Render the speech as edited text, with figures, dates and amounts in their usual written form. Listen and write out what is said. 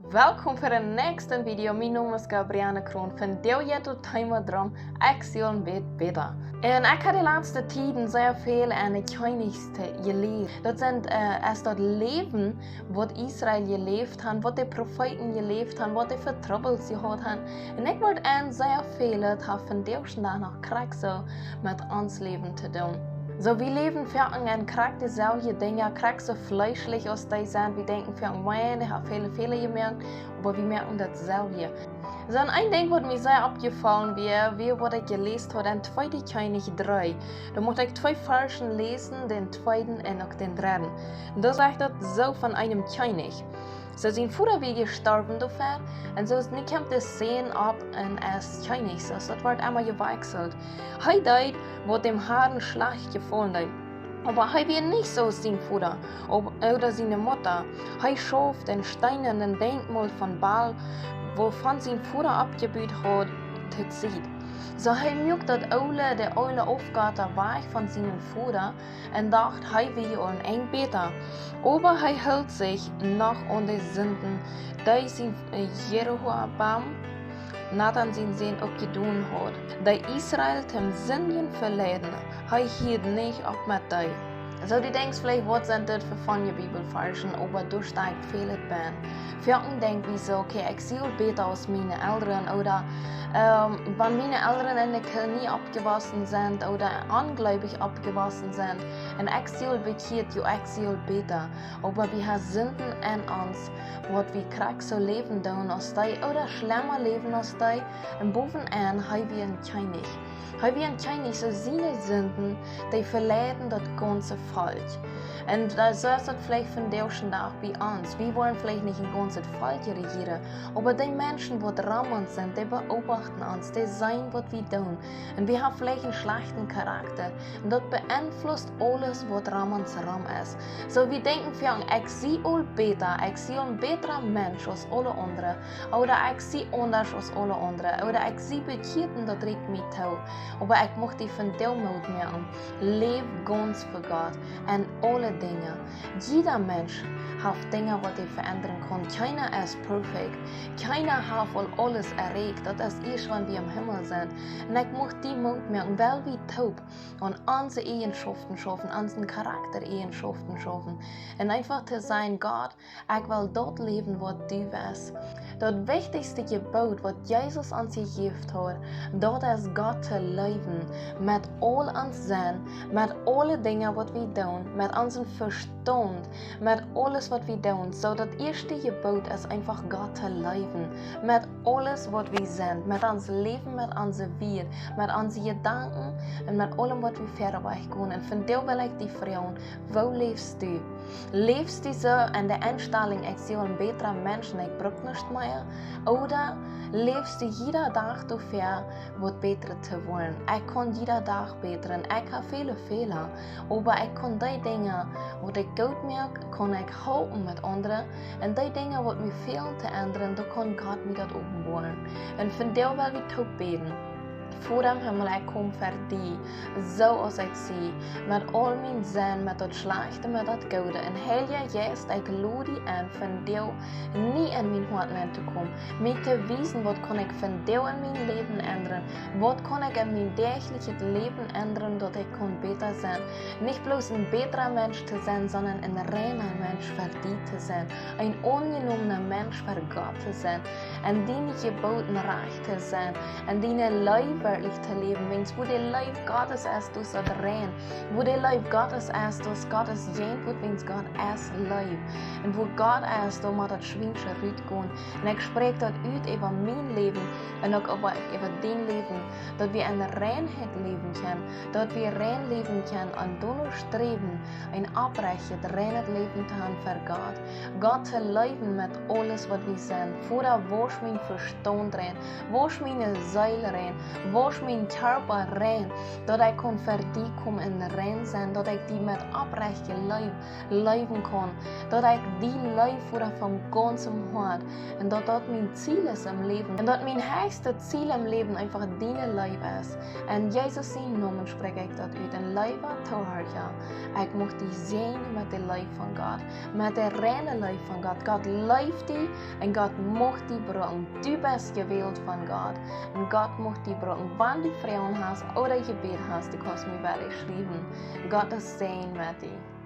Welkom voor een next video. Mijn naam is Gabrielle Kroon. Vandaag gaat het thema drum. Ik zal bäta. En ik heb de laatste tijden zeer veel aan de Kjennichs geleerd. Dat zijn dat leven wat Israël geleefd heeft, wat de profeten geleefd hebben, wat de vertrouwels gehad hebben. En ik word aan zeer veel het vandaag nog krijg zo met ons leven te doen. So, wir leben für einen Charakter solche Dinge, krijg so fleischlich aus die sind. Wir denken für einen, ich habe viele Fehler gemerkt, aber wir merken das selber. So, ein Ding, was mir sehr abgefallen wäre, wie was ich gelesen habe, den zweiten Kjennichs 3. Da musste ich 2 Versen lesen, den zweiten und auch den dritten. Da sagt das so von einem Kjennich. So, sein Vater war gestorben dafür, und so kommt das Sehen ab und als Kjennichs. Also, das wird einmal gewechselt. Er deed wat dem harten Schlag gefallen hat. Aber er war nicht so sein Vater oder seine Mutter. Er schuf den steinernen Denkmal von Baal, wovon sein Vater abgebüht hat, zu ziehen. So er mögt das de oude Aufgabe weg von seinem Vater und dacht, er will ein bäta. Aber er hält sich noch an die Sünden, die sein Jeroboam Nathan zijn zin opgedaan had. Die Israël tem Sünden verleden, hij hield niet op met die. So, du denkst vielleicht, was sind das für von der Bibelversen, aber du steigst viel ben. Für einen denkt wie so, okay, ich sehe besser aus meinen Eltern oder wenn meine Eltern in der Kirche nie abgewaschen sind oder ungläubig abgewaschen sind und ich sehe bekehrt, ja, ich sehe besser. Aber wir haben Sünden in uns, was wir kriegen so leben tun aus die oder schlimmer leben aus die und bovenaan haben wir ein Kjennichs. Hij wie een Kjennichs, so seine Sünden, die verleiden das Ganze falsch. Und so ist das vielleicht von der Tag bei uns. Wir wollen vielleicht nicht ein ganzes falsch regieren, aber die Menschen, die dran sind, die beobachten uns, die sehen, was wir tun. Und wir haben vielleicht einen schlechten Charakter. Und das beeinflusst alles, was dran ist. So, wir denken für uns, ich sehe all besser, ich sehe ein besserer Mensch als alle anderen. Oder ich sehe anders als alle anderen. Oder ich sehe Bekehrt, das regt mich zu. Aber ich möchte von dir merken, lebe ganz für Gott und alle Dinge. Jeder Mensch hat Dinge, die er verändern kann. Keiner ist perfekt. Keiner hat wohl alles erregt. Das ist, wenn wir im Himmel sind. Und ich möchte die merken, weil wir taub und unsere Eigenschaften schaffen, unseren Charaktereigenschaften schaffen. Und einfach zu sein, Gott, ich will dort leben, was du bist. Das wichtigste Gebot, was Jesus uns gegeben hat, dort ist Gott zu leben, mit all uns Sinn, mit allen Dingen, was wir tun, mit unserem Verstand, mit alles, was wir tun. So, das erste Gebot ist einfach Gott zu leben, mit alles, was wir sind, mit unserem Leben, mit unserem Wir, mit unseren Gedanken und mit allem, was wir verweg gehen. Und von dir will ich dich fragen, wo lebst du? Lebst du so in der Einstellung, ich sehe ein besserer Mensch und ich brauche nichts mehr? Oder lebst du jeden Tag dafür, was besser zu wollen? Ich kann jeden Tag bessern. Ich habe viele Fehler, aber ich kann die Dinge, die ich gut merke, kann ich helfen mit anderen. Und die Dinge, die mir fehlen zu ändern, da kann Gott mir das offenbaren. Und von dir will ich auch beten. Voor dem Himmel, ich komme für dich, so als ich sehe, mit all meinen Sinn, mit das Schlechte, mit das Gute. Und Heilige Geist, ich lade dich an, von dir nie in mein Herz zu kommen. Mir zu wissen, was kann ich von dir in mein Leben ändern, was kann ich in mein tägliches Leben ändern, dass ich besser sein kann. Nicht bloß ein besserer Mensch zu sein, sondern ein reiner Mensch für dich zu sein. Ein ungenommener Mensch für Gott zu sein. An deine Geboten reich zu sein. An deine Leib zu leben, wenn's wo der Leib Gottes ist, du sollst rein. Wo der Leib Gottes ist, du Gottes Jenput, wenn's Gott ist Leib. Und wo Gott ist, da muss das Schwingische rausgehen. Und ich spreche dort aus über mein Leben und auch über dein Leben, dass wir in Reinheit leben können, dass wir rein leben können und danach streben, ein abbrechen, reines Leben zu haben für Gott. Gott zu leben mit alles, was wir sind. Vorher wasch mein Verstand rein, wasch meine Seele rein, wasch mijn körper rein, dat ik kon voor die kom in rein zijn, dat ik die met oprechte leven kan, dat ik die leven voeren van ganzem hart en dat mijn ziel is im Leben en dat mijn höchste Ziel im Leben einfach deine leven is. En Jezus zijn namen spreek ik dat uit en leven toehoorja. Ik mocht die zijn met de leven van God, met de reine leven van God. God leeft die en God mocht die brengen. Du bist gewählt van God en God mocht die brengen. Wann du Frauen hast oder Jebäd hast, du kannst mir wel schreiben. God is zijn met die.